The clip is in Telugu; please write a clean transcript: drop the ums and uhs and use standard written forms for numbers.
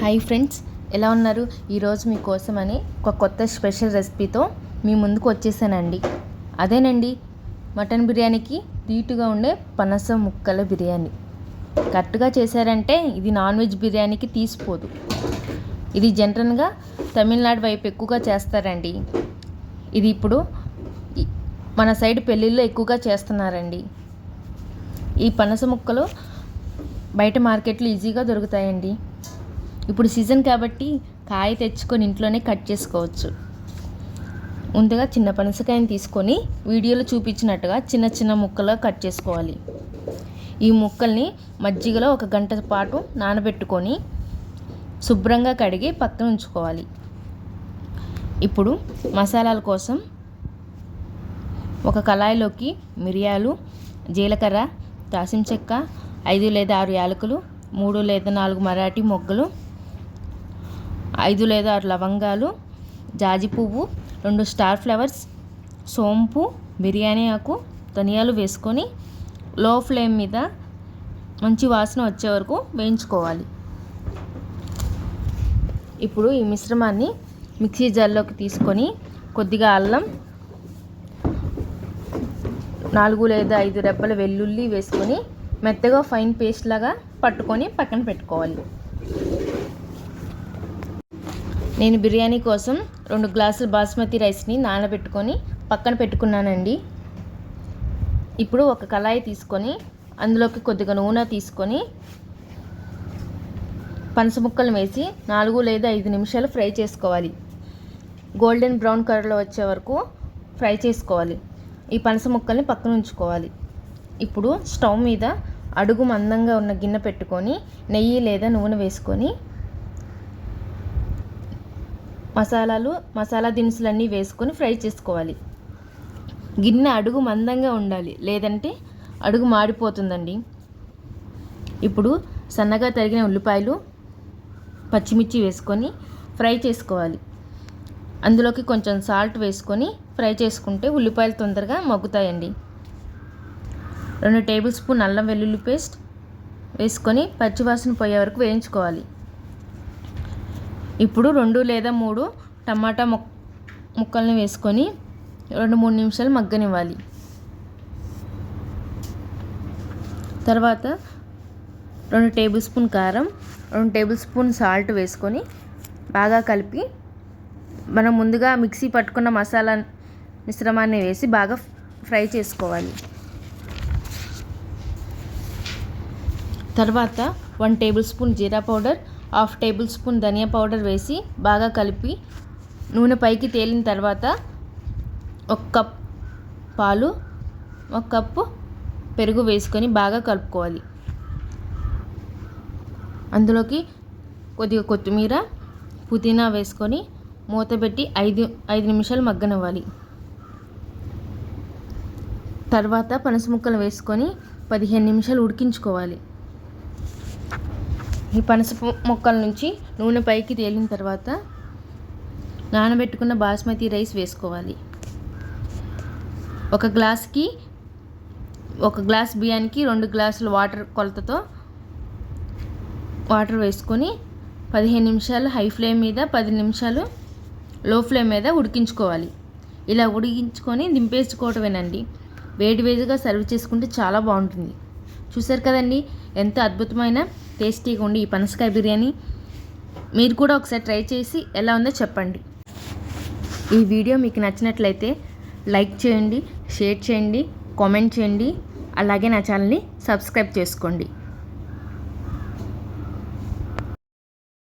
హాయ్ ఫ్రెండ్స్, ఎలా ఉన్నారు? ఈరోజు మీకోసమని ఒక కొత్త స్పెషల్ రెసిపీతో మీ ముందుకు వచ్చేసానండి. అదేనండి, మటన్ బిర్యానీకి ధీటుగా ఉండే పనస ముక్కల బిర్యానీ. కరెక్ట్గా చేశారంటే ఇది నాన్ వెజ్ బిర్యానీకి తీసిపోదు. ఇది జనరల్గా తమిళనాడు వైపు ఎక్కువగా చేస్తారండి. ఇది ఇప్పుడు మన సైడ్ పెళ్ళిళ్ళలో ఎక్కువగా చేస్తున్నారండి. ఈ పనస ముక్కలు బయట మార్కెట్లో ఈజీగా దొరుకుతాయండి. ఇప్పుడు సీజన్ కాబట్టి కాయ తెచ్చుకొని ఇంట్లోనే కట్ చేసుకోవచ్చు. ముందుగా చిన్న పనసకాయని తీసుకొని వీడియోలో చూపించినట్టుగా చిన్న చిన్న ముక్కలుగా కట్ చేసుకోవాలి. ఈ ముక్కల్ని మజ్జిగలో 1 గంట పాటు నానబెట్టుకొని శుభ్రంగా కడిగి పక్కన ఉంచుకోవాలి. ఇప్పుడు మసాలాల కోసం ఒక కళాయిలోకి మిరియాలు, జీలకర్ర, దాల్చిన చెక్క, 5 లేదా 6 యాలకులు, 3 లేదా 4 మరాఠీ మొగ్గలు, 5 లేదా 6 లవంగాలు, జాజి పువ్వు, 2 స్టార్ ఫ్లవర్స్, సోంపు, బిర్యానీ ఆకు, ధనియాలు వేసుకొని లో ఫ్లేమ్ మీద మంచి వాసన వచ్చే వరకు వేయించుకోవాలి. ఇప్పుడు ఈ మిశ్రమాన్ని మిక్సీ జార్లోకి తీసుకొని కొద్దిగా అల్లం, 4 లేదా 5 రెబ్బల వెల్లుల్లి వేసుకొని మెత్తగా ఫైన్ పేస్ట్ లాగా పట్టుకొని పక్కన పెట్టుకోవాలి. నేను బిర్యానీ కోసం 2 గ్లాసుల బాస్మతి రైస్ని నానబెట్టుకొని పక్కన పెట్టుకున్నానండి. ఇప్పుడు ఒక కళాయి తీసుకొని అందులోకి కొద్దిగా నూనె తీసుకొని పనస ముక్కలు వేసి 4 లేదా 5 నిమిషాలు ఫ్రై చేసుకోవాలి. గోల్డెన్ బ్రౌన్ కలర్లో వచ్చే వరకు ఫ్రై చేసుకోవాలి. ఈ పనస ముక్కల్ని పక్కన ఉంచుకోవాలి. ఇప్పుడు స్టవ్ మీద అడుగు మందంగా ఉన్న గిన్నె పెట్టుకొని నెయ్యి లేదా నూనె వేసుకొని మసాలా దినుసులన్నీ వేసుకొని ఫ్రై చేసుకోవాలి. గిన్నె అడుగు మందంగా ఉండాలి, లేదంటే అడుగు మాడిపోతుందండి. ఇప్పుడు సన్నగా తరిగిన ఉల్లిపాయలు, పచ్చిమిర్చి వేసుకొని ఫ్రై చేసుకోవాలి. అందులోకి కొంచెం సాల్ట్ వేసుకొని ఫ్రై చేసుకుంటే ఉల్లిపాయలు తొందరగా మగ్గుతాయండి. 2 టేబుల్ స్పూన్ అల్లం వెల్లుల్లి పేస్ట్ వేసుకొని పచ్చివాసన పోయే వరకు వేయించుకోవాలి. ఇప్పుడు 2 లేదా 3 టమాటా ముక్కల్ని వేసుకొని 2-3 నిమిషాలు మగ్గనివ్వాలి. తర్వాత 2 టేబుల్ స్పూన్ కారం, 2 టేబుల్ స్పూన్ సాల్ట్ వేసుకొని బాగా కలిపి మనం ముందుగా మిక్సీ పట్టుకున్న మసాలా మిశ్రమాన్ని వేసి బాగా ఫ్రై చేసుకోవాలి. తర్వాత 1 టేబుల్ స్పూన్ జీరా పౌడర్, 1/2 టేబుల్ స్పూన్ ధనియా పౌడర్ వేసి బాగా కలిపి నూనె పైకి తేలిన తర్వాత 1 కప్ పాలు, 1 కప్పు పెరుగు వేసుకొని బాగా కలుపుకోవాలి. అందులోకి కొద్దిగా కొత్తిమీర, పుదీనా వేసుకొని మూత పెట్టి 5 నిమిషాలు మగ్గనివ్వాలి. తర్వాత పనస ముక్కలు వేసుకొని 15 నిమిషాలు ఉడికించుకోవాలి. ఈ పనస ముక్కల నుంచి నూనె పైకి తేలిన తర్వాత నానబెట్టుకున్న బాస్మతి రైస్ వేసుకోవాలి. 1 గ్లాస్ బియ్యానికి 2 గ్లాసుల వాటర్ కొలతతో వాటర్ వేసుకొని 15 నిమిషాలు హై ఫ్లేమ్ మీద, 10 నిమిషాలు లో ఫ్లేమ్ మీద ఉడికించుకోవాలి. ఇలా ఉడికించుకొని దింపేసుకోవటమేనండి. వేడిగా సర్వ్ చేసుకుంటే చాలా బాగుంటుంది. చూసారు కదండి, ఎంత అద్భుతమైన టేస్టీగా ఉండి ఈ పనసకాయ బిర్యానీ. మీరు కూడా ఒకసారి ట్రై చేసి ఎలా ఉందో చెప్పండి. ఈ వీడియో మీకు నచ్చినట్లయితే లైక్ చేయండి, షేర్ చేయండి, కామెంట్ చేయండి. అలాగే నా ఛానల్ని సబ్స్క్రైబ్ చేసుకోండి.